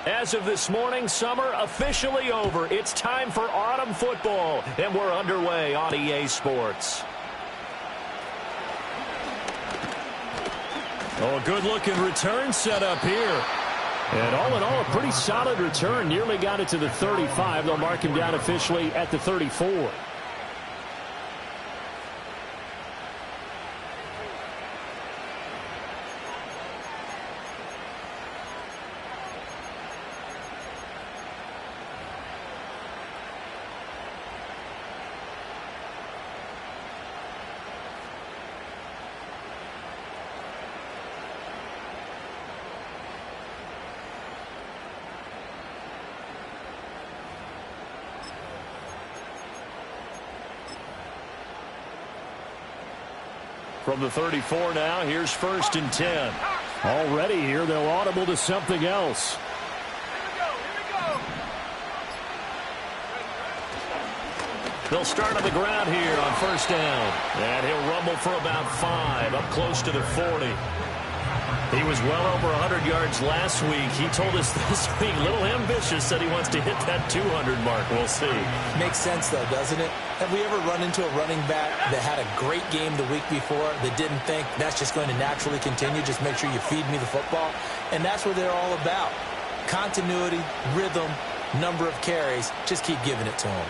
As of this morning, summer officially over. It's time for autumn football, and we're underway on EA Sports. Oh, a good-looking return set up here. And all in all, a pretty solid return. Nearly got it to the 35. They'll mark him down officially at the 34. From the 34 now, here's 1st and 10. Already here, they'll audible to something else. They'll start on the ground here on 1st down. And he'll rumble for about 5, up close to the 40. He was well over 100 yards last week. He told us this week, a little ambitious, said he wants to hit that 200 mark. We'll see. Makes sense, though, doesn't it? Have we ever run into a running back that had a great game the week before that didn't think that's just going to naturally continue? Just make sure you feed me the football. And that's what they're all about. Continuity, rhythm, number of carries. Just keep giving it to them.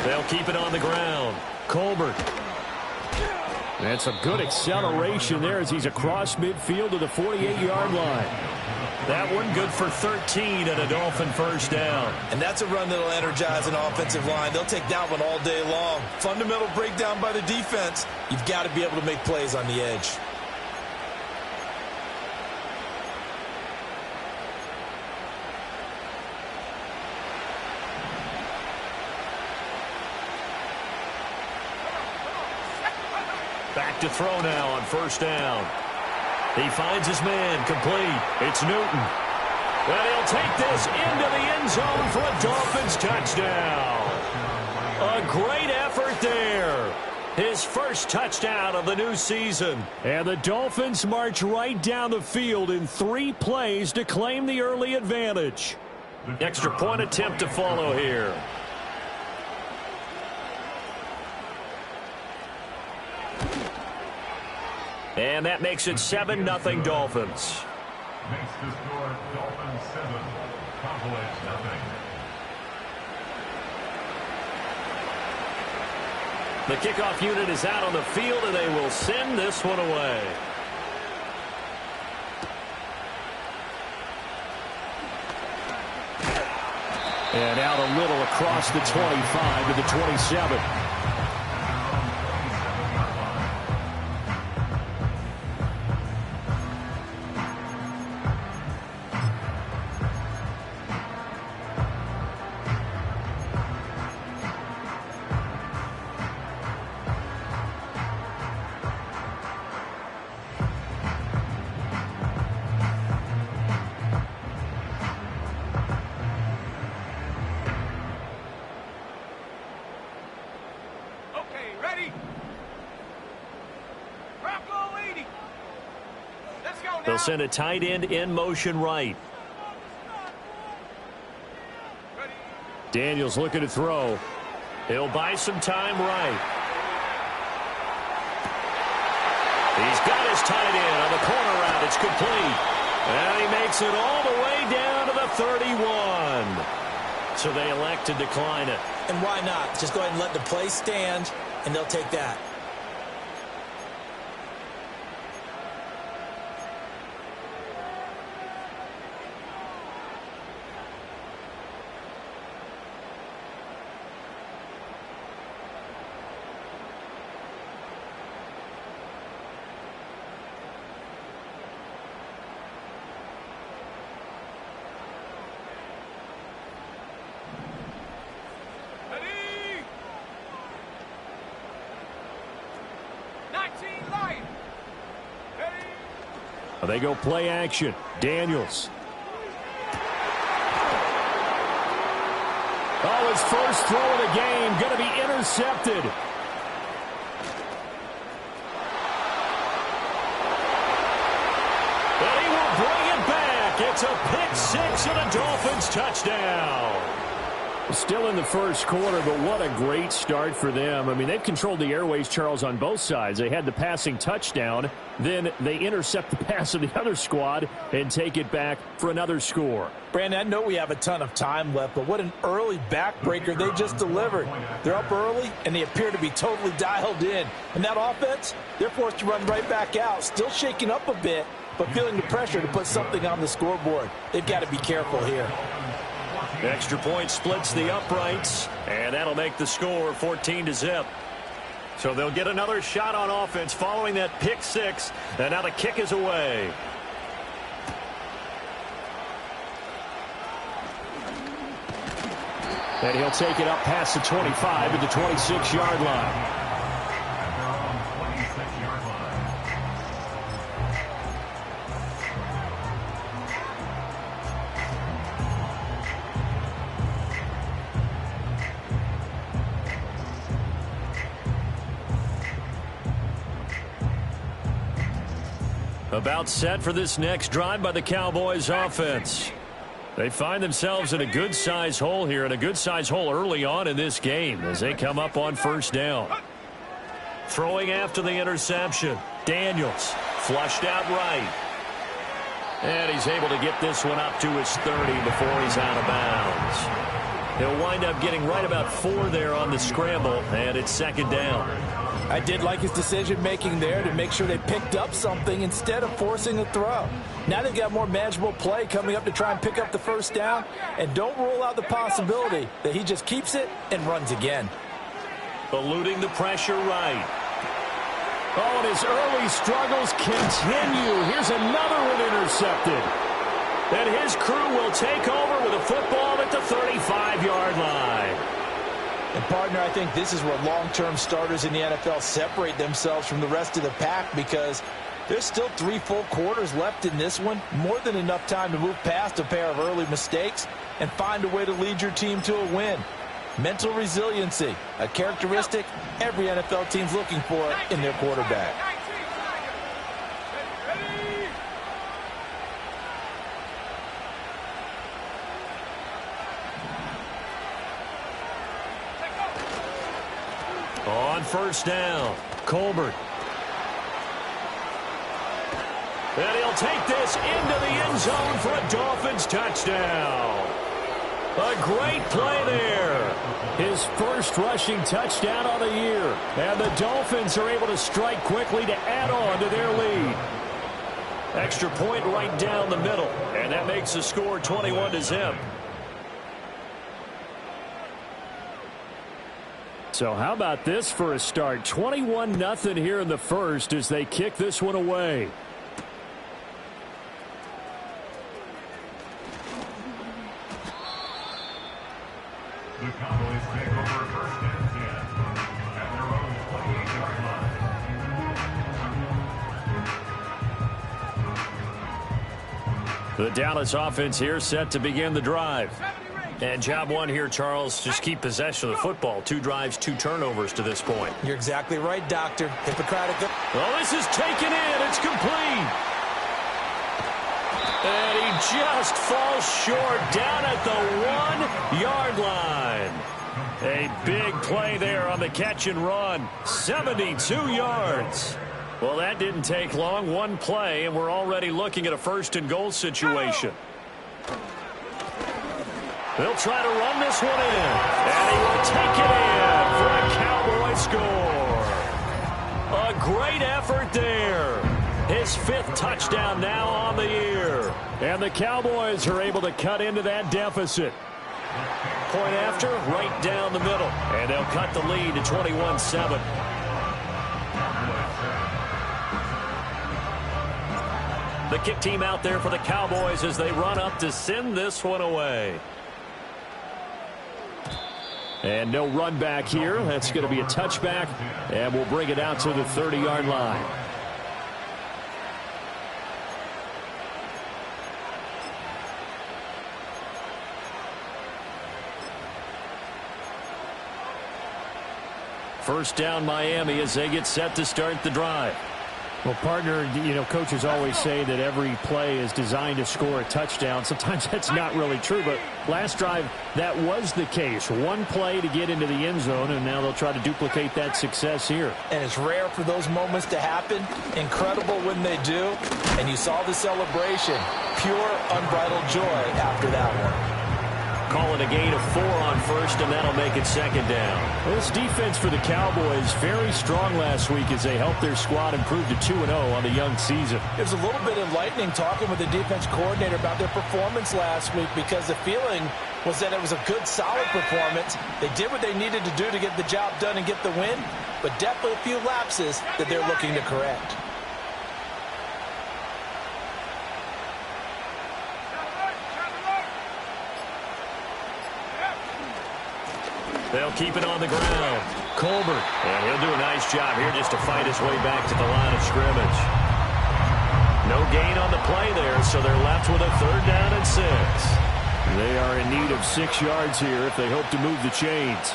They'll keep it on the ground. Colbert. And some good acceleration there as he's across midfield to the 48-yard line. That one good for 13 and a Dolphin 1st down. And that's a run that'll energize an offensive line. They'll take that one all day long. Fundamental breakdown by the defense. You've got to be able to make plays on the edge. Back to throw now on 1st down. He finds his man complete. It's Newton. And he'll take this into the end zone for a Dolphins touchdown. A great effort there. His first touchdown of the new season. And the Dolphins march right down the field in 3 plays to claim the early advantage. Extra point attempt to follow here. And that makes it 7-0 Dolphins. Makes the score Dolphins 7, Cowboys nothing. The kickoff unit is out on the field, and they will send this one away. And out a little across the 25 to the 27. They'll send a tight end in motion right. Daniels looking to throw. He'll buy some time right. He's got his tight end on the corner route. It's complete. And he makes it all the way down to the 31. So they elect to decline it. And why not? Just go ahead and let the play stand, and they'll take that. They go play action. Daniels. Oh, his first throw of the game going to be intercepted. It's a pick six and a Dolphins touchdown. Still in the first quarter, but what a great start for them. I mean, they've controlled the airways, Charles, on both sides. They had the passing touchdown. Then they intercept the pass of the other squad and take it back for another score. Brandon, I know we have a ton of time left, but what an early backbreaker they just delivered. They're up early, and they appear to be totally dialed in. And that offense, they're forced to run right back out, still shaking up a bit, but feeling the pressure to put something on the scoreboard. They've got to be careful here. Extra point splits the uprights, and that'll make the score 14-0. So they'll get another shot on offense following that pick six, and now the kick is away. And he'll take it up past the 25 to the 26-yard line. About set for this next drive by the Cowboys offense. They find themselves in a good-size hole here, and a good-size hole early on in this game as they come up on first down. Throwing after the interception. Daniels flushed out right. And he's able to get this one up to his 30 before he's out of bounds. He'll wind up getting right about 4 there on the scramble, and it's second down. I did like his decision-making there to make sure they picked up something instead of forcing a throw. Now they've got more manageable play coming up to try and pick up the first down, and don't rule out the possibility that he just keeps it and runs again. Eluding the pressure right. Oh, and his early struggles continue. Here's another one intercepted. And his crew will take over with a football at the 35-yard line. And, partner, I think this is where long-term starters in the NFL separate themselves from the rest of the pack, because there's still 3 full quarters left in this one. More than enough time to move past a pair of early mistakes and find a way to lead your team to a win. Mental resiliency, a characteristic every NFL team's looking for in their quarterback. On first down, Colbert. And he'll take this into the end zone for a Dolphins touchdown. A great play there. His first rushing touchdown on the year. And the Dolphins are able to strike quickly to add on to their lead. Extra point right down the middle. And that makes the score 21-0. So how about this for a start? 21-0 here in the first as they kick this one away. The Cowboys take over first and 10 at their own 28-yard line. The Dallas offense here set to begin the drive. And job one here, Charles, just keep possession of the football. 2 drives, 2 turnovers to this point. You're exactly right, Doctor. Hippocratic. Oh, this is taken in. It's complete. And he just falls short down at the 1-yard line. A big play there on the catch and run. 72 yards. Well, that didn't take long. 1 play, and we're already looking at a first-and-goal situation. They'll try to run this one in. And he will take it in for a Cowboy score. A great effort there. His 5th touchdown now on the year. And the Cowboys are able to cut into that deficit. Point after, right down the middle. And they'll cut the lead to 21-7. The kick team out there for the Cowboys as they run up to send this one away. And no run back here. That's going to be a touchback. And we'll bring it out to the 30-yard line. First down Miami as they get set to start the drive. Well, partner, coaches always say that every play is designed to score a touchdown. Sometimes that's not really true, but last drive, that was the case. One play to get into the end zone, and now they'll try to duplicate that success here. And it's rare for those moments to happen. Incredible when they do. And you saw the celebration. Pure, unbridled joy after that one. Call it a gain of 4 on first, and that'll make it second down. Well, this defense for the Cowboys very strong last week as they helped their squad improve to 2-0 on the young season. It was a little bit enlightening talking with the defense coordinator about their performance last week because the feeling was that it was a good, solid performance. They did what they needed to do to get the job done and get the win, but definitely a few lapses that they're looking to correct. They'll keep it on the ground. Colbert. And he'll do a nice job here just to fight his way back to the line of scrimmage. No gain on the play there, so they're left with a 3rd down and 6. They are in need of 6 yards here if they hope to move the chains.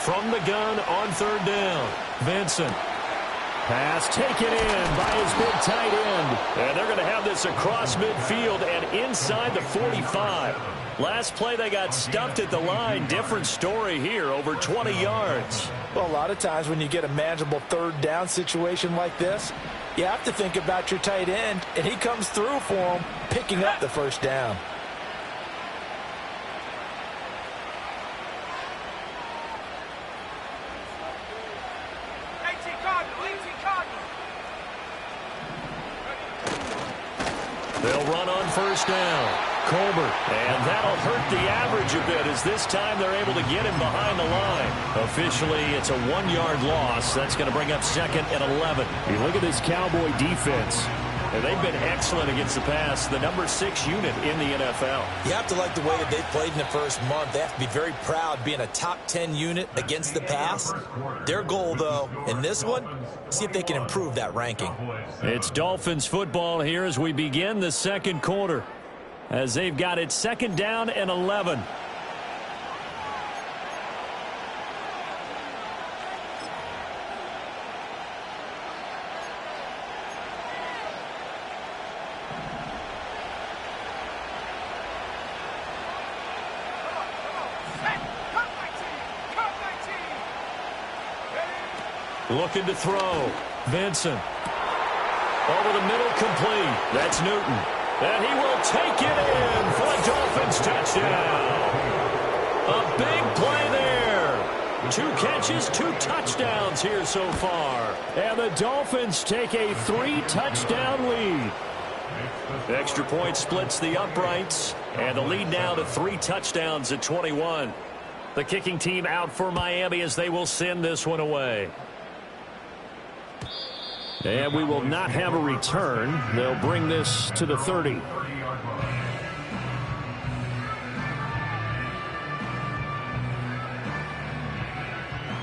From the gun on 3rd down, Vincent. Pass taken in by his big tight end. And they're going to have this across midfield and inside the 45. Last play they got stuffed at the line. Different story here, over 20 yards. Well, a lot of times when you get a manageable 3rd down situation like this, you have to think about your tight end, and he comes through for him, picking up the 1st down. They'll run on 1st down. Colbert. And that'll hurt the average a bit as this time they're able to get him behind the line. Officially, it's a 1-yard loss. That's going to bring up 2nd and 11. You look at this Cowboy defense. And they've been excellent against the pass. The number 6 unit in the NFL. You have to like the way that they played in the first month. They have to be very proud being a top 10 unit against the pass. Their goal, though, in this one, see if they can improve that ranking. It's Dolphins football here as we begin the 2nd quarter. As they've got it 2nd down and 11. Looking to throw. Vincent. Over the middle, complete. That's Newton. And he will take it in for a Dolphins touchdown. A big play there. 2 catches, 2 touchdowns here so far. And the Dolphins take a 3-touchdown lead. Extra point splits the uprights. And the lead now to 3 touchdowns at 21. The kicking team out for Miami as they will send this one away. And we will not have a return. They'll bring this to the 30.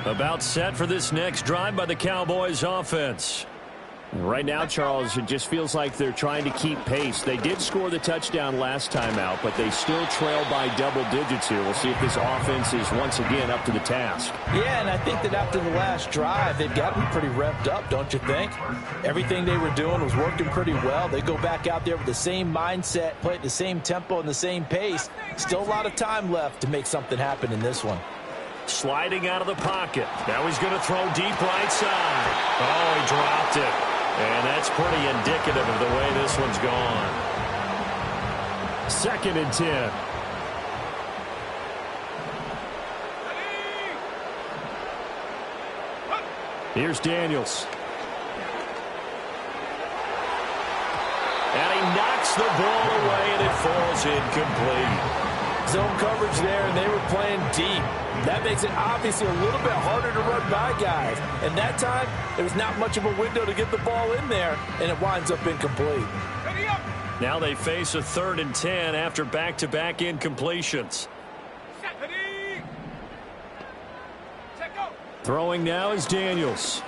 About set for this next drive by the Cowboys offense. Right now, Charles, it just feels like they're trying to keep pace. They did score the touchdown last time out, but they still trail by double digits here. We'll see if this offense is once again up to the task. Yeah, and I think that after the last drive, they've got to be pretty revved up, don't you think? Everything they were doing was working pretty well. They go back out there with the same mindset, play at the same tempo and the same pace. Still a lot of time left to make something happen in this one. Sliding out of the pocket. Now he's going to throw deep right side. Oh, he dropped it. And that's pretty indicative of the way this one's gone. 2nd and 10. Here's Daniels. And he knocks the ball away, and it falls incomplete. Zone coverage there, and they were playing deep. That makes it obviously a little bit harder to run by guys. And that time, there was not much of a window to get the ball in there, and it winds up incomplete. Now they face a 3rd and 10 after back-to-back incompletions. Throwing now is Daniels.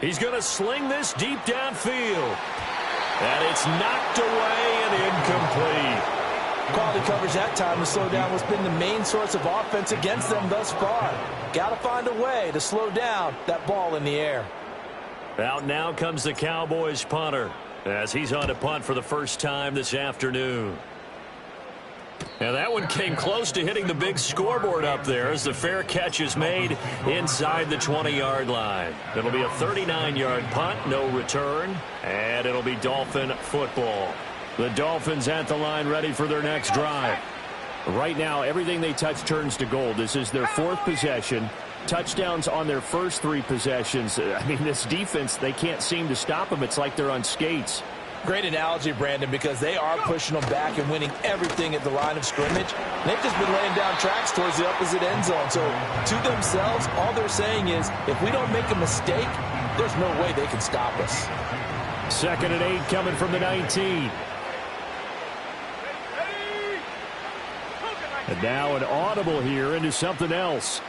He's going to sling this deep downfield. And it's knocked away and incomplete. Quality coverage that time to slow down what's been the main source of offense against them thus far. Got to find a way to slow down that ball in the air. Out now comes the Cowboys punter as he's on to punt for the first time this afternoon. And that one came close to hitting the big scoreboard up there as the fair catch is made inside the 20-yard line. It'll be a 39-yard punt, no return, and it'll be Dolphin football. The Dolphins at the line ready for their next drive. Right now, everything they touch turns to gold. This is their fourth possession. Touchdowns on their first three possessions. I mean, this defense, they can't seem to stop them. It's like they're on skates. Great analogy, Brandon, because they are pushing them back and winning everything at the line of scrimmage. They've just been laying down tracks towards the opposite end zone. So to themselves, all they're saying is, if we don't make a mistake, there's no way they can stop us. 2nd and 8 coming from the 19. And now an audible here into something else.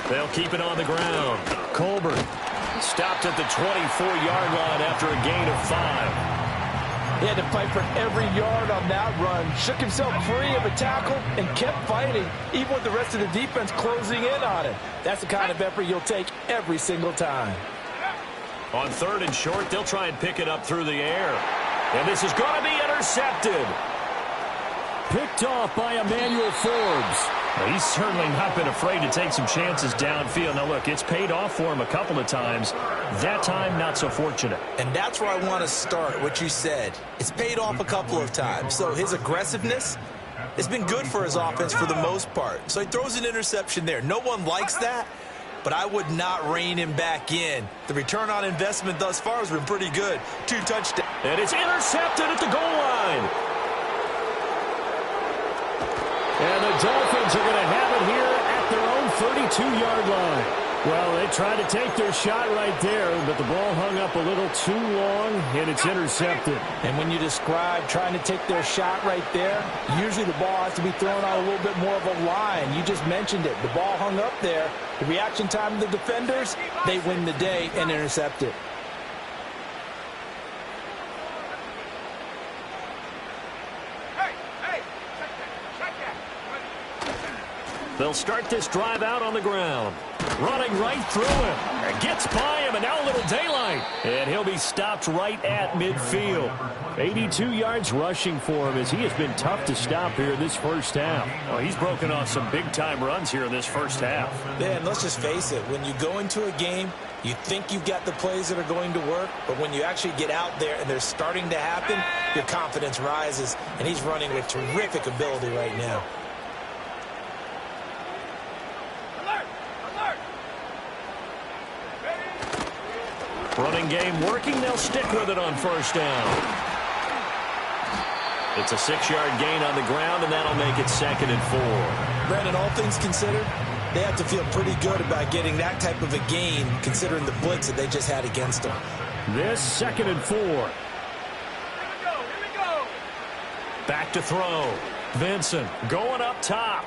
They'll keep it on the ground. Colbert stopped at the 24-yard line after a gain of 5. He had to fight for every yard on that run. Shook himself free of a tackle and kept fighting, even with the rest of the defense closing in on him. That's the kind of effort you'll take every single time. On 3rd and short, they'll try and pick it up through the air. And this is going to be intercepted. Picked off by Emmanuel Forbes. Well, he's certainly not been afraid to take some chances downfield. Now, look, it's paid off for him a couple of times. That time, not so fortunate. And that's where I want to start, what you said. It's paid off a couple of times. So his aggressiveness has been good for his offense for the most part. So he throws an interception there. No one likes that, but I would not rein him back in. The return on investment thus far has been pretty good. 2 touchdowns. And it's intercepted at the goal line. And the Dolphins are going to have it here at their own 32-yard line. Well, they tried to take their shot right there, but the ball hung up a little too long, and it's intercepted. And when you describe trying to take their shot right there, usually the ball has to be thrown on a little bit more of a line. You just mentioned it. The ball hung up there. The reaction time of the defenders, they win the day and intercept it. They'll start this drive out on the ground. Running right through him. And gets by him, and now a little daylight. And he'll be stopped right at midfield. 82 yards rushing for him as he has been tough to stop here in this first half. Well, he's broken off some big-time runs here in this first half. Man, let's just face it. When you go into a game, you think you've got the plays that are going to work, but when you actually get out there and they're starting to happen, your confidence rises, and he's running with terrific ability right now. Running game working. They'll stick with it on first down. It's a 6-yard gain on the ground, and that'll make it 2nd and 4. Brandon, all things considered, they have to feel pretty good about getting that type of a gain, considering the blitz that they just had against them. This 2nd and 4. Here we go. Back to throw. Vincent going up top.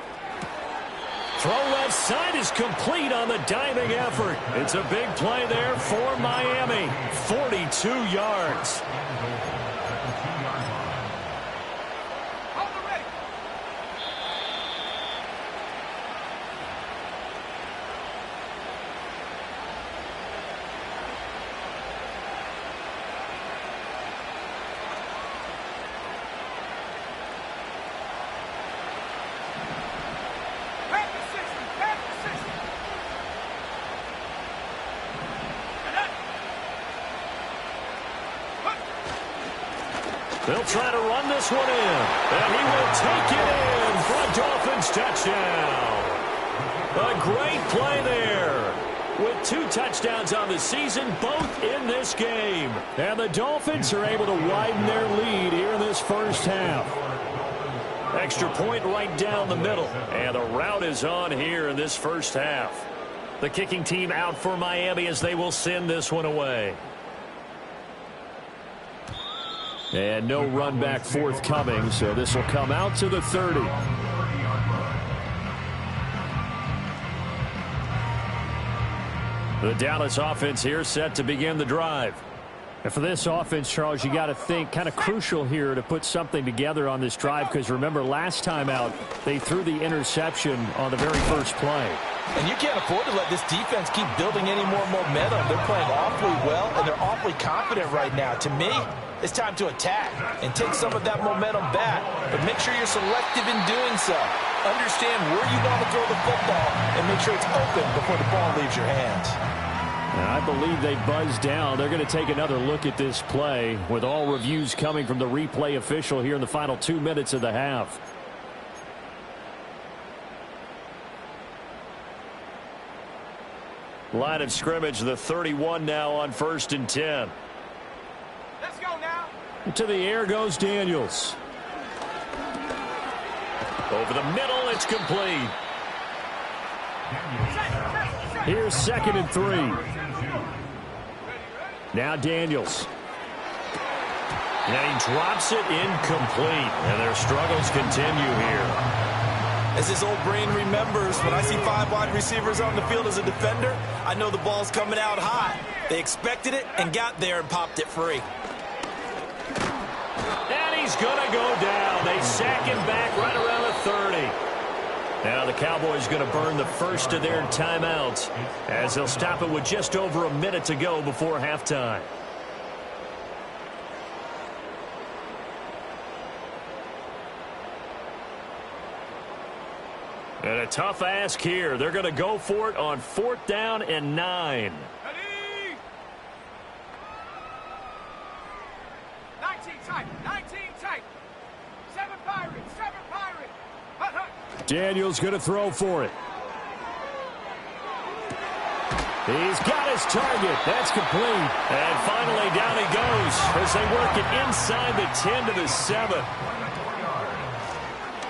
Throw left side is complete on the diving effort. It's a big play there for Miami. 42 yards. They'll try to run this one in, and he will take it in for a Dolphins touchdown. A great play there. With 2 touchdowns on the season, both in this game. And the Dolphins are able to widen their lead here in this first half. Extra point right down the middle, and the route is on here in this first half. The kicking team out for Miami as they will send this one away. And no run back forthcoming, so this will come out to the 30. The Dallas offense here set to begin the drive. And for this offense, Charles, you got to think kind of crucial here to put something together on this drive, because remember last time out they threw the interception on the very first play. And you can't afford to let this defense keep building any more momentum. They're playing awfully well, and they're awfully confident right now. To me, it's time to attack and take some of that momentum back, but make sure you're selective in doing so. Understand where you want to throw the football and make sure it's open before the ball leaves your hands. And I believe they buzzed down. They're going to take another look at this play with all reviews coming from the replay official here in the final 2 minutes of the half. Line of scrimmage, the 31 now on 1st and 10. Let's go now. To the air goes Daniels. Over the middle, it's complete. Here's 2nd and 3. Now Daniels. And he drops it incomplete. And their struggles continue here. As his old brain remembers, when I see 5 wide receivers on the field as a defender, I know the ball's coming out high. They expected it and got there and popped it free. And he's going to go down. They sack him back right around the 30. Now the Cowboys going to burn the first of their timeouts as they'll stop it with just over a minute to go before halftime. And a tough ask here. They're going to go for it on 4th down and 9. Ready? 19 tight. 19 tight. 7 Pirates. 7 Pirates. Hut, hut. Daniels going to throw for it. He's got his target. That's complete. And finally down he goes as they work it inside the 10 to the 7.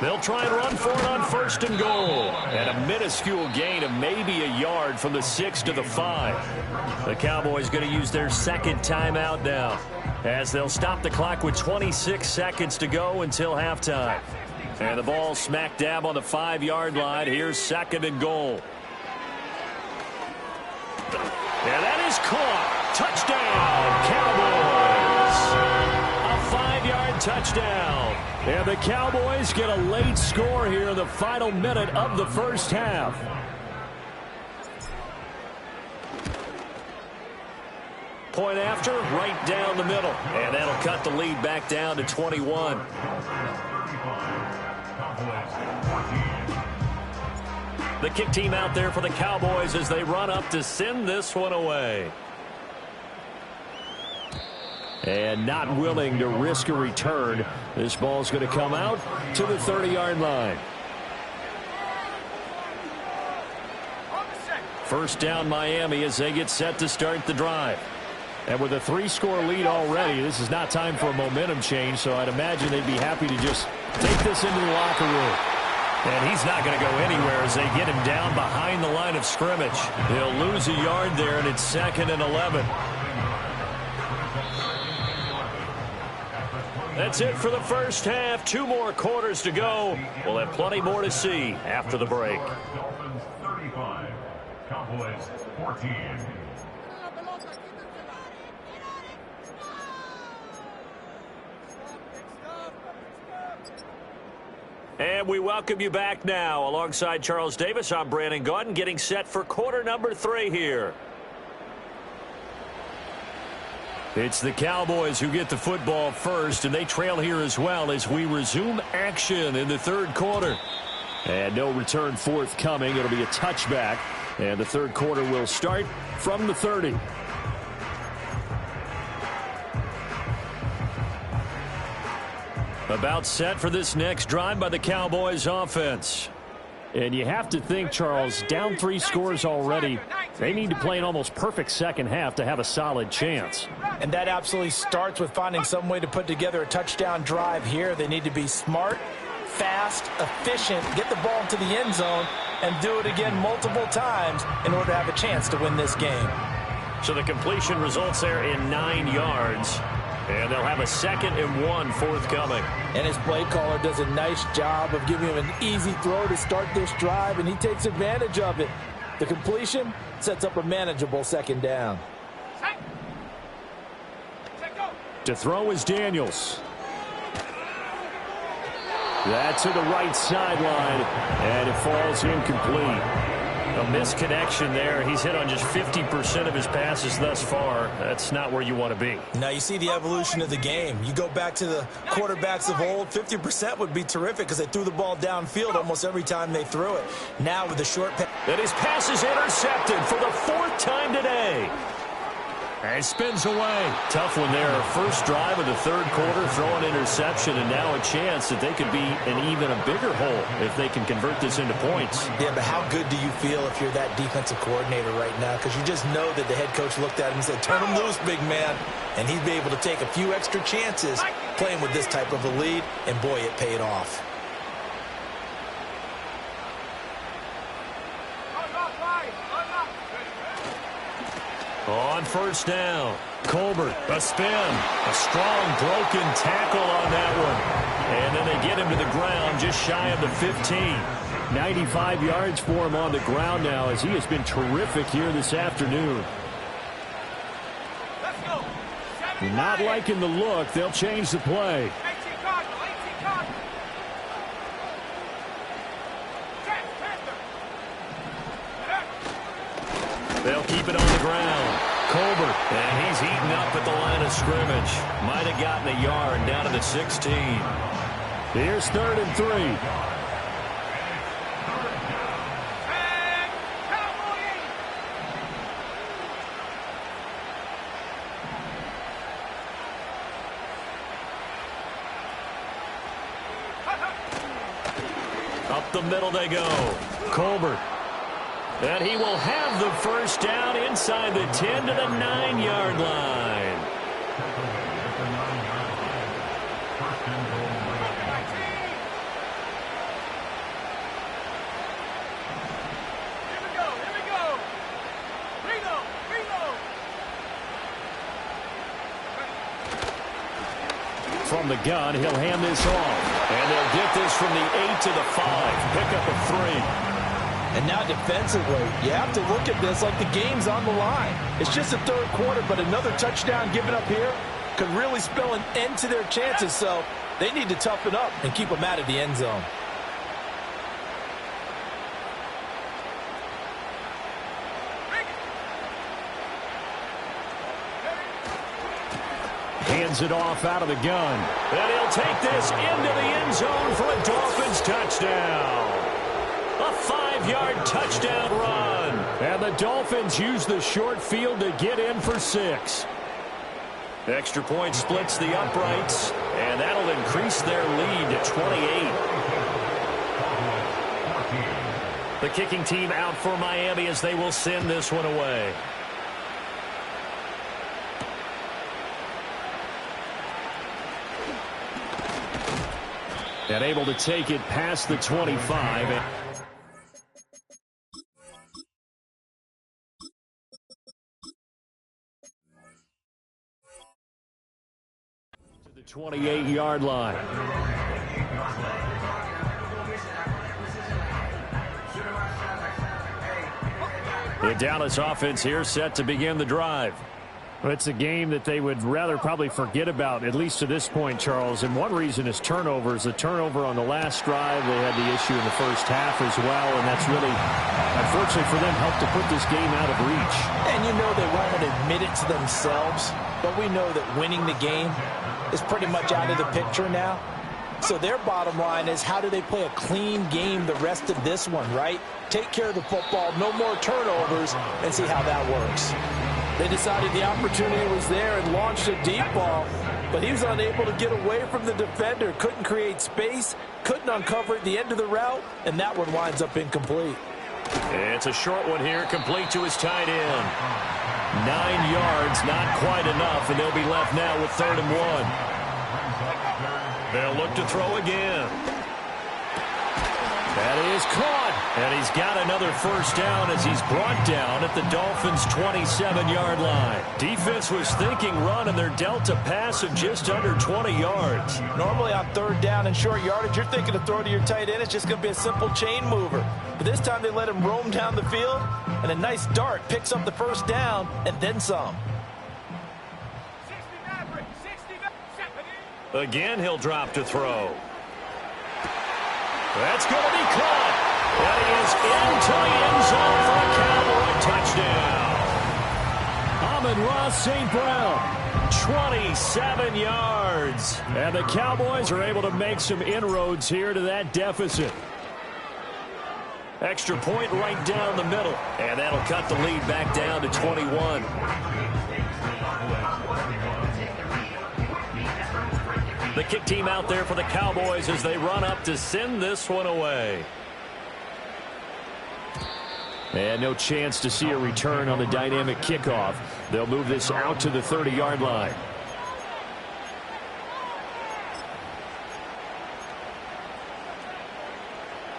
They'll try and run for it on 1st and goal. And a minuscule gain of maybe a yard from the 6 to the 5. The Cowboys going to use their 2nd timeout now as they'll stop the clock with 26 seconds to go until halftime. And the ball smack dab on the 5-yard line. Here's 2nd and goal. And that is caught. Touchdown, Cowboys. A 5-yard touchdown. And the Cowboys get a late score here in the final minute of the first half. Point after, right down the middle. And that'll cut the lead back down to 21. The kick team out there for the Cowboys as they run up to send this one away. And not willing to risk a return. This ball's going to come out to the 30-yard line. First down Miami as they get set to start the drive. And with a 3-score lead already, this is not time for a momentum change, so I'd imagine they'd be happy to just take this into the locker room. And he's not going to go anywhere as they get him down behind the line of scrimmage. They'll lose a yard there, and it's 2nd and 11. That's it for the first half. 2 more quarters to go. We'll have plenty more to see after the break. Dolphins 35, Cowboys 14. And we welcome you back now. Alongside Charles Davis, I'm Brandon Gaudin, getting set for quarter number 3 here. It's the Cowboys who get the football first, and they trail here as well as we resume action in the 3rd quarter. And no return forthcoming. It'll be a touchback, and the 3rd quarter will start from the 30. About set for this next drive by the Cowboys offense. And you have to think, Charles, down 3 scores already. They need to play an almost perfect second half to have a solid chance. And that absolutely starts with finding some way to put together a touchdown drive here. They need to be smart, fast, efficient, get the ball into the end zone, and do it again multiple times in order to have a chance to win this game. So the completion results there in 9 yards. And they'll have a 2nd and 1 forthcoming. And his play caller does a nice job of giving him an easy throw to start this drive, and he takes advantage of it. The completion sets up a manageable second down. Set. Set, go. To throw is Daniels. That's to the right sideline, and it falls incomplete. A misconnection there. He's hit on just 50% of his passes thus far. That's not where you want to be. Now you see the evolution of the game. You go back to the quarterbacks of old, 50% would be terrific because they threw the ball downfield almost every time they threw it. Now with the short pass. And his pass is intercepted for the 4th time today. And he spins away. Tough one there. First drive of the third quarter, throwing interception, and now a chance that they could be in even a bigger hole if they can convert this into points. Yeah, but how good do you feel if you're that defensive coordinator right now? Because you just know that the head coach looked at him and said, turn him loose, big man. And he'd be able to take a few extra chances playing with this type of a lead, and boy, it paid off. On first down, Colbert, a spin, a strong broken tackle on that one. And then they get him to the ground just shy of the 15. 95 yards for him on the ground now as he has been terrific here this afternoon. Let's go. Not liking the look. They'll change the play. 18 Cardinal, 18 Cardinal. Panther. They'll keep it on the ground. Colbert, and he's heating up at the line of scrimmage. Might have gotten a yard down to the 16. Here's 3rd and 3. And Cowboy 8. Up the middle they go. Colbert. And he will have the first down inside the 10 to the 9-yard line. Here we go. Reload. From the gun, he'll hand this off. And they'll get this from the 8 to the 5. Pick up a 3. And now defensively, you have to look at this like the game's on the line. It's just the third quarter, but another touchdown given up here could really spell an end to their chances. So they need to toughen up and keep them out of the end zone. Hands it off out of the gun. And he'll take this into the end zone for a Dolphins touchdown. A 5-yard touchdown run. And the Dolphins use the short field to get in for 6. Extra point splits the uprights, and that'll increase their lead to 28. The kicking team out for Miami as they will send this one away. And able to take it past the 25. To the 28-yard line. The Dallas offense here set to begin the drive. Well, it's a game that they would rather probably forget about, at least to this point, Charles. And one reason is turnovers. The turnover on the last drive, they had the issue in the first half as well. And that's really, unfortunately for them, helped to put this game out of reach. And you know they won't admit it to themselves, but we know that winning the game is pretty much out of the picture now. So their bottom line is, how do they play a clean game the rest of this one, right? Take care of the football, no more turnovers, and see how that works. They decided the opportunity was there and launched a deep ball, but he was unable to get away from the defender, couldn't create space, couldn't uncover at the end of the route, and that one winds up incomplete. It's a short one here, complete to his tight end. 9 yards, not quite enough, and they'll be left now with 3rd and 1. They'll look to throw again. That is caught, and he's got another first down as he's brought down at the Dolphins' 27-yard line. Defense was thinking run, and they're dealt a pass of just under 20 yards. Normally on 3rd down and short yardage, you're thinking to throw to your tight end. It's just going to be a simple chain mover. but this time they let him roam down the field, and a nice dart picks up the first down and then some. 60 Maverick, 60 Maverick. Again, he'll drop to throw. That's going to be caught. And he is into the end zone for a Cowboy touchdown. Amon-Ra St. Brown, 27 yards. And the Cowboys are able to make some inroads here to that deficit. Extra point right down the middle. And that'll cut the lead back down to 21. The kick team out there for the Cowboys as they run up to send this one away. And no chance to see a return on the dynamic kickoff. They'll move this out to the 30-yard line.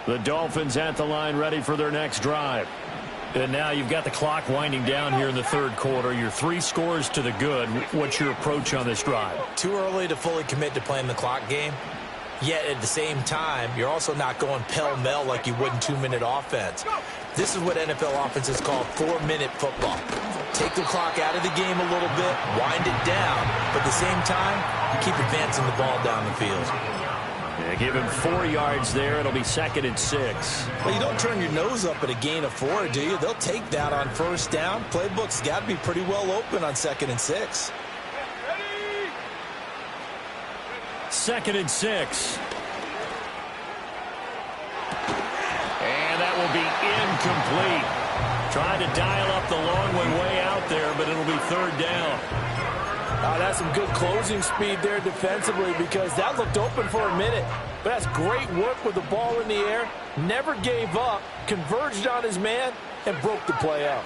The Dolphins at the line ready for their next drive. And now you've got the clock winding down here in the third quarter. You're 3 scores to the good. What's your approach on this drive? Too early to fully commit to playing the clock game. Yet at the same time, you're also not going pell-mell like you would in 2-minute offense. This is what NFL offenses call 4-minute football. Take the clock out of the game a little bit, wind it down, but at the same time, keep advancing the ball down the field. Yeah, give him 4 yards there. It'll be 2nd and 6. Well, you don't turn your nose up at a gain of 4, do you? They'll take that on first down. Playbook's got to be pretty well open on 2nd and 6. 2nd and 6. And that will be incomplete. Trying to dial up the long one way out there, but it'll be 3rd down. That's some good closing speed there defensively because that looked open for a minute. But that's great work with the ball in the air. Never gave up, converged on his man, and broke the play up.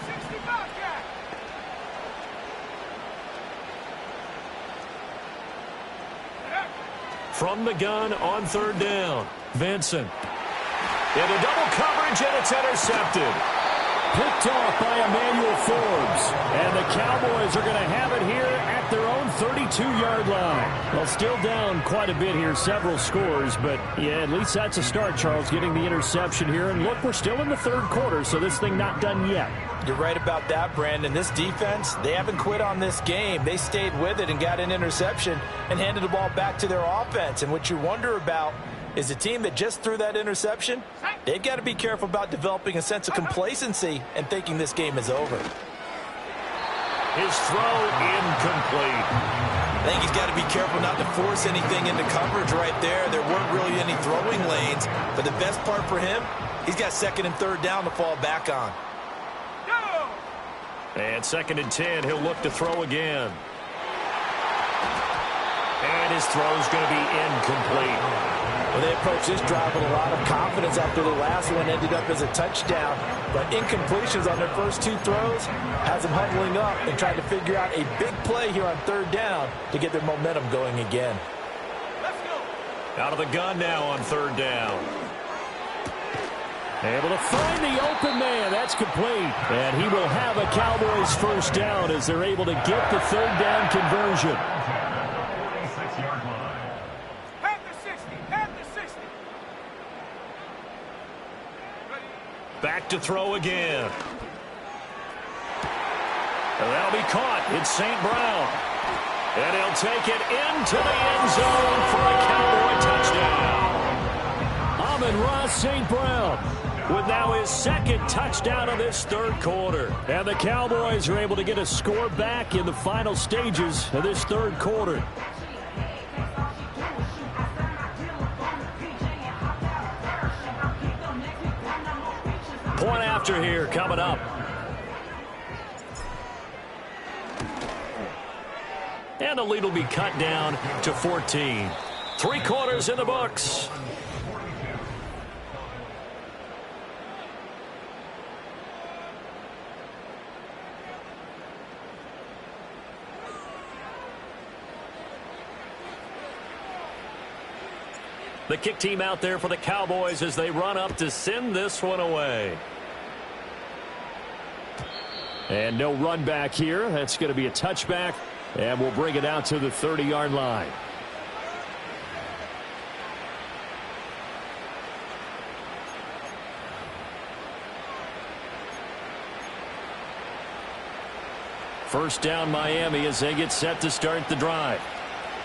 From the gun on 3rd down, Vincent. Into double coverage, and it's intercepted. Picked off by Emmanuel Forbes. And the Cowboys are going to have it here at their own 32-yard line. Well, still down quite a bit here, several scores. But, yeah, at least that's a start, Charles, getting the interception here. And, look, we're still in the third quarter, so this thing not done yet. You're right about that, Brandon. This defense, they haven't quit on this game. They stayed with it and got an interception and handed the ball back to their offense. And what you wonder about is a team that just threw that interception, they've got to be careful about developing a sense of complacency and thinking this game is over. His throw incomplete. I think he's got to be careful not to force anything into coverage right there. There weren't really any throwing lanes, but the best part for him, he's got 2nd and 3rd down to fall back on. And 2nd and 10, he'll look to throw again. And his throw's going to be incomplete. Well, they approached this drive with a lot of confidence after the last one ended up as a touchdown. But incompletions on their first 2 throws has them huddling up and trying to figure out a big play here on 3rd down to get their momentum going again. Let's go. Out of the gun now on 3rd down. Able to find the open man. That's complete. And he will have a Cowboys first down as they're able to get the 3rd down conversion. 46-yard line. At the 60. At the 60. Back to throw again. And that'll be caught. It's St. Brown. And he'll take it into the end zone for a Cowboy touchdown. Amon-Ra St. Brown with now his 2nd touchdown of this 3rd quarter. And the Cowboys are able to get a score back in the final stages of this 3rd quarter. Point after here coming up. And the lead will be cut down to 14. 3 quarters in the books. The kick team out there for the Cowboys as they run up to send this one away. And no run back here. That's going to be a touchback. And we'll bring it out to the 30-yard line. First down Miami as they get set to start the drive.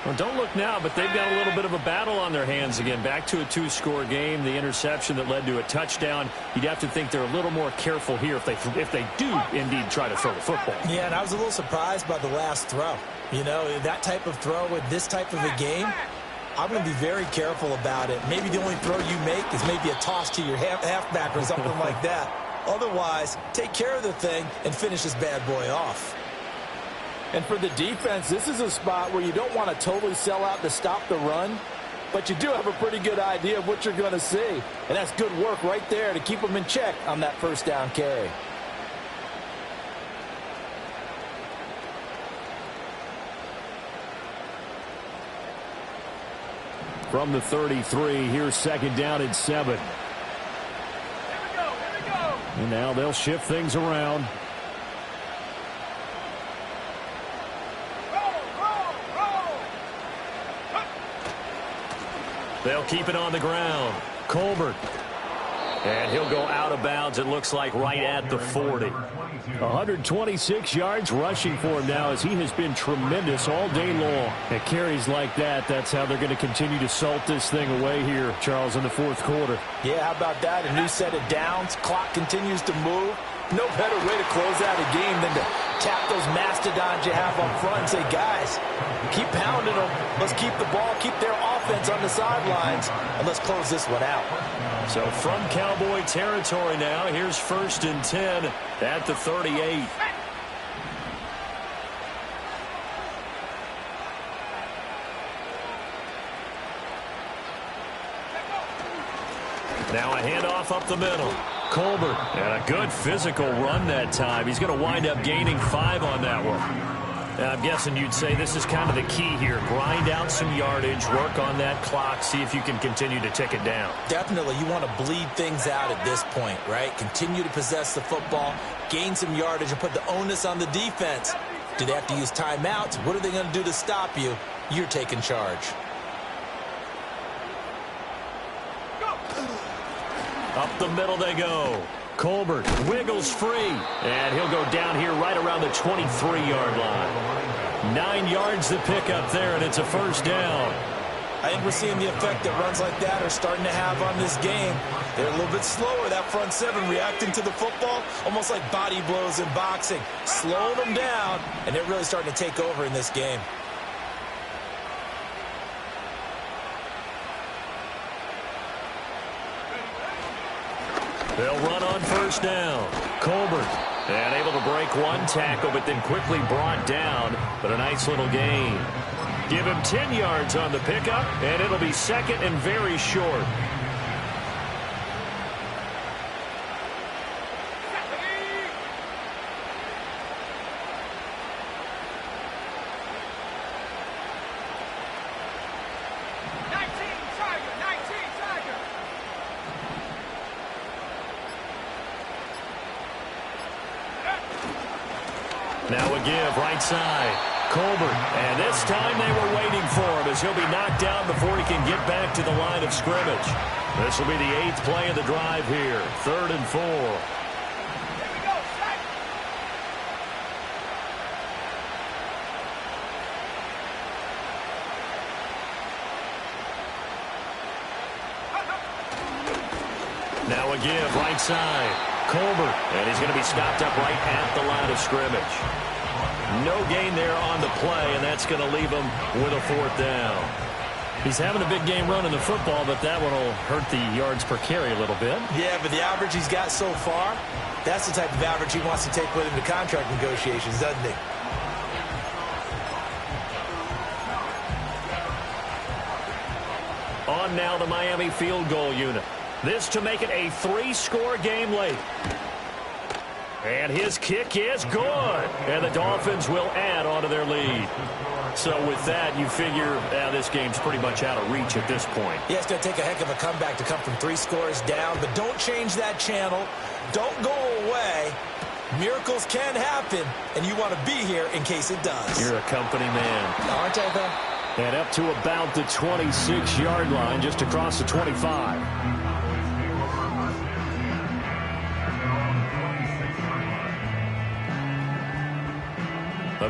Well, don't look now, but they've got a little bit of a battle on their hands again. Back to a two-score game. The interception that led to a touchdown. You'd have to think they're a little more careful here if they do indeed try to throw the football. Yeah, and I was a little surprised by the last throw. You know, that type of throw with this type of a game, I'm going to be very careful about it. Maybe the only throw you make is maybe a toss to your halfback or something like that. Otherwise, take care of the thing and finish this bad boy off. And for the defense, this is a spot where you don't want to totally sell out to stop the run, but you do have a pretty good idea of what you're going to see. And that's good work right there to keep them in check on that first down carry. From the 33, here's second down and 7. Here we go. And now they'll shift things around. They'll keep it on the ground. Colbert. And he'll go out of bounds, it looks like, right at the 40. 126 yards rushing for him now as he has been tremendous all day long. At carries like that, that's how they're going to continue to salt this thing away here, Charles, in the fourth quarter. Yeah, how about that? A new set of downs. Clock continues to move. No better way to close out a game than to tap those mastodons you have up front and say, guys, keep pounding them. Let's keep the ball, keep their offense on the sidelines, and let's close this one out. So from Cowboy territory now, here's 1st and 10 at the 38. Now a handoff up the middle. Colbert, and a good physical run that time. He's going to wind up gaining 5 on that one. And I'm guessing you'd say this is kind of the key here. Grind out some yardage, work on that clock, see if you can continue to tick it down. Definitely, you want to bleed things out at this point, right? Continue to possess the football, gain some yardage, and put the onus on the defense. Do they have to use timeouts? What are they going to do to stop you? You're taking charge. Up the middle they go. Colbert wiggles free, and he'll go down here right around the 23-yard line. 9 yards to pick up there, and it's a first down. I think we're seeing the effect that runs like that are starting to have on this game. They're a little bit slower, that front seven, reacting to the football, almost like body blows in boxing. Slowing them down, and they're really starting to take over in this game. They'll run on first down. Colbert, and able to break one tackle, but then quickly brought down. But a nice little gain. Give him 10 yards on the pickup, and it'll be second and very short. Now a give right side. Colbert, and this time they were waiting for him as he'll be knocked down before he can get back to the line of scrimmage. This will be the 8th play of the drive here. 3rd and 4. Now a give right side. Colbert, and he's going to be stopped up right at the line of scrimmage. No gain there on the play, and that's going to leave him with a 4th down. He's having a big game running the football, but that one will hurt the yards per carry a little bit. Yeah, but the average he's got so far, that's the type of average he wants to take with him to contract negotiations, doesn't he? On now the Miami field goal unit. This to make it a 3-score game late. And his kick is good. And the Dolphins will add on to their lead. So with that, you figure this game's pretty much out of reach at this point. Yeah, it's going to take a heck of a comeback to come from 3 scores down. But don't change that channel. Don't go away. Miracles can happen. And you want to be here in case it does. You're a company man. Aren't I, though? And up to about the 26-yard line, just across the 25.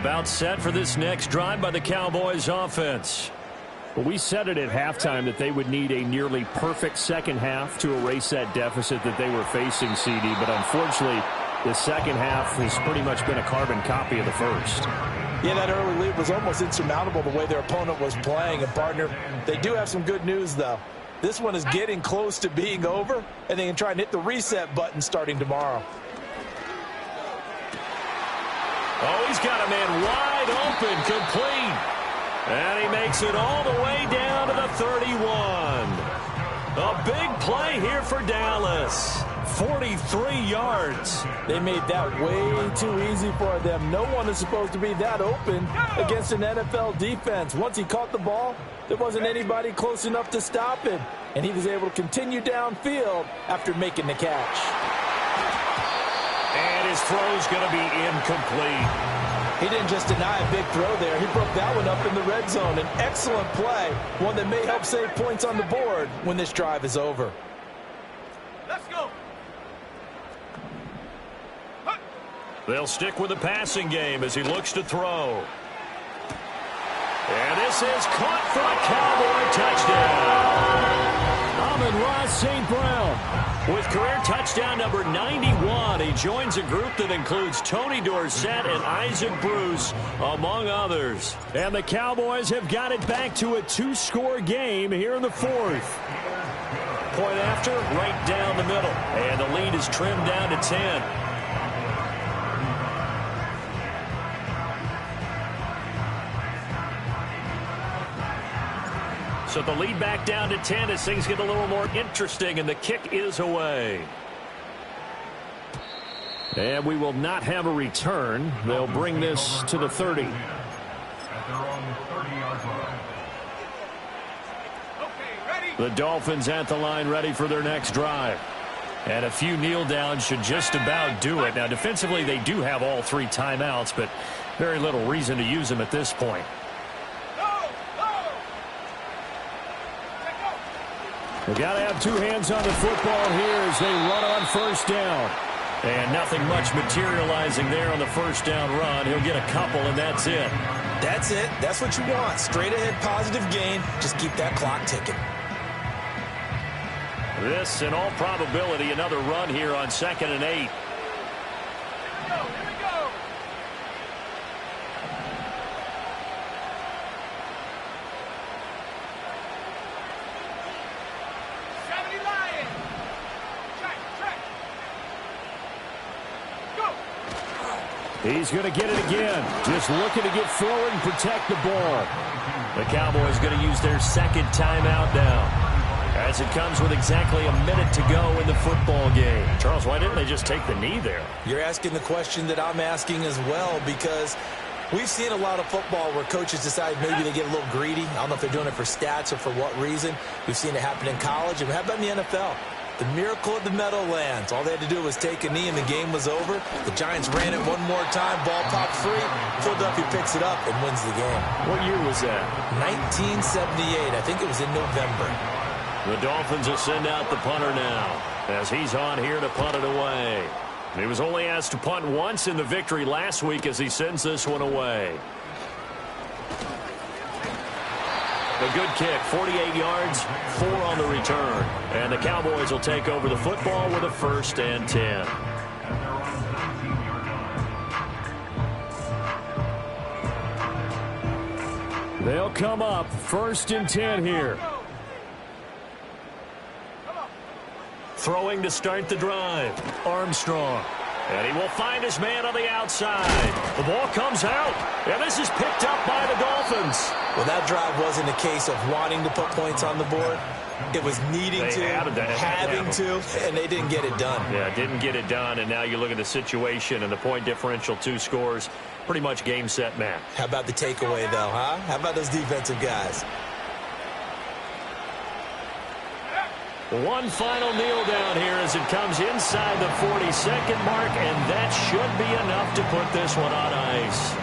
About set for this next drive by the Cowboys offense. Well, we said it at halftime that they would need a nearly perfect second half to erase that deficit that they were facing, CD. But unfortunately, the second half has pretty much been a carbon copy of the first. Yeah, that early lead was almost insurmountable the way their opponent was playing. And, partner, they do have some good news, though. This one is getting close to being over, and they can try and hit the reset button starting tomorrow. Oh, he's got a man wide open, complete. And he makes it all the way down to the 31. A big play here for Dallas. 43 yards. They made that way too easy for them. No one is supposed to be that open against an NFL defense. Once he caught the ball, there wasn't anybody close enough to stop him. And he was able to continue downfield after making the catch. And his throw's going to be incomplete. He didn't just deny a big throw there. He broke that one up in the red zone. An excellent play, one that may help save points on the board when this drive is over. Let's go. They'll stick with the passing game as he looks to throw. And this is caught for a Cowboy touchdown. Amon-Ra St. Brown with career touchdown number 91. He joins a group that includes Tony Dorsett and Isaac Bruce, among others. And the Cowboys have got it back to a two-score game here in the fourth. Point after, right down the middle. And the lead is trimmed down to 10. So the lead back down to 10 as things get a little more interesting, and the kick is away. And we will not have a return. They'll bring this to the 30. At their own 30-yard line. Okay, ready? The Dolphins at the line, ready for their next drive. And a few kneel downs should just about do it. Now, defensively, they do have all three timeouts, but very little reason to use them at this point. They got to have two hands on the football here as they run on first down. And nothing much materializing there on the first down run. He'll get a couple, and that's it. That's it. That's what you want. Straight ahead positive gain. Just keep that clock ticking. This, in all probability, another run here on 2nd and 8. Here we go. 70 Lions. Check. Go. He's going to get it again. Just looking to get forward and protect the ball. The Cowboys going to use their second timeout now, as it comes with exactly a minute to go in the football game. Charles, why didn't they just take the knee there? You're asking the question that I'm asking as well, because we've seen a lot of football where coaches decide maybe they get a little greedy. I don't know if they're doing it for stats or for what reason. We've seen it happen in college. And how about in the NFL? The miracle of the Meadowlands. All they had to do was take a knee and the game was over. The Giants ran it one more time. Ball popped free. Philadelphia picks it up and wins the game. What year was that? 1978. I think it was in November. The Dolphins will send out the punter now, as he's on here to punt it away. He was only asked to punt once in the victory last week as he sends this one away. A good kick, 48 yards, 4 on the return. And the Cowboys will take over the football with a 1st and 10. They'll come up 1st and 10 here. Throwing to start the drive, Armstrong. And he will find his man on the outside. The ball comes out, and this is picked up by the Dolphins. Well, that drive wasn't a case of wanting to put points on the board. It was needing to, having to, and they didn't get it done. Yeah, didn't get it done, and now you look at the situation and the point differential, 2 scores, pretty much game, set, match. How about the takeaway, though, huh? How about those defensive guys? One final kneel down here as it comes inside the 40-second mark, and that should be enough to put this one on ice.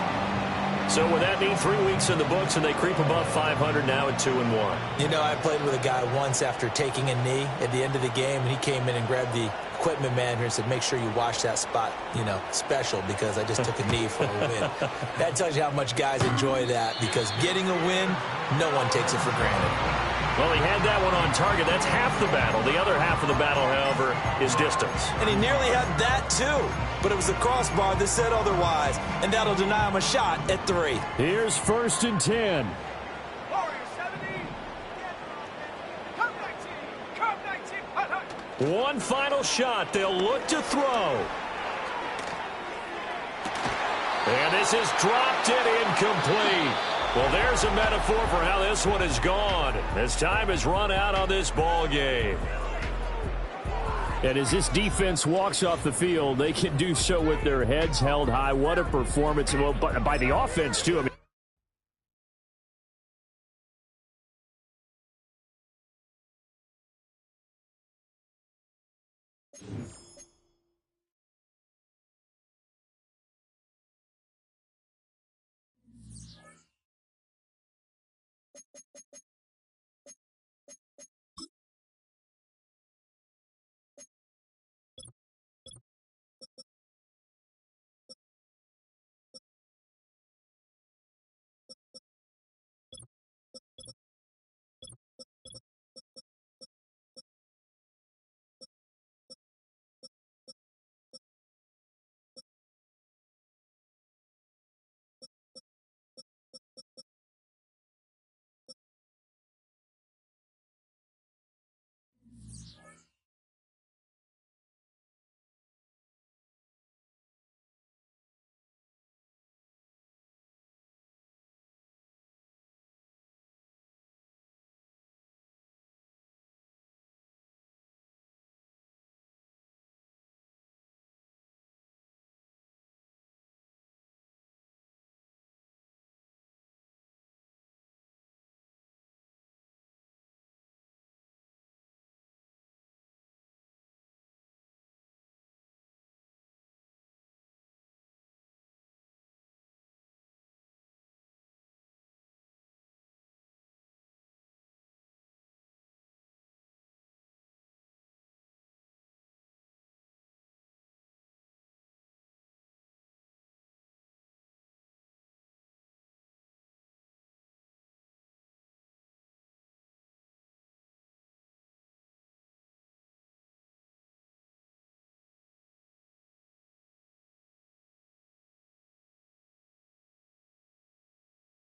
So with that neat 3 weeks in the books, and they creep above 500 now at 2-1. You know, I played with a guy once after taking a knee at the end of the game, and he came in and grabbed the equipment manager and said, make sure you watch that spot, special, because I just took a knee for a win. That tells you how much guys enjoy that, because getting a win, no one takes it for granted. Well, he had that one on target. That's half the battle. The other half of the battle, however, is distance. And he nearly had that, too. But it was the crossbar that said otherwise, and that'll deny him a shot at 3. Here's 1st and 10. Warriors 70. Come 19. Come 19. Hut, hut. One final shot. They'll look to throw. And this is dropped it incomplete. Well, there's a metaphor for how this one is gone. As time has run out on this ball game. And as this defense walks off the field, they can do so with their heads held high. What a performance. Well, by the offense, too. I mean,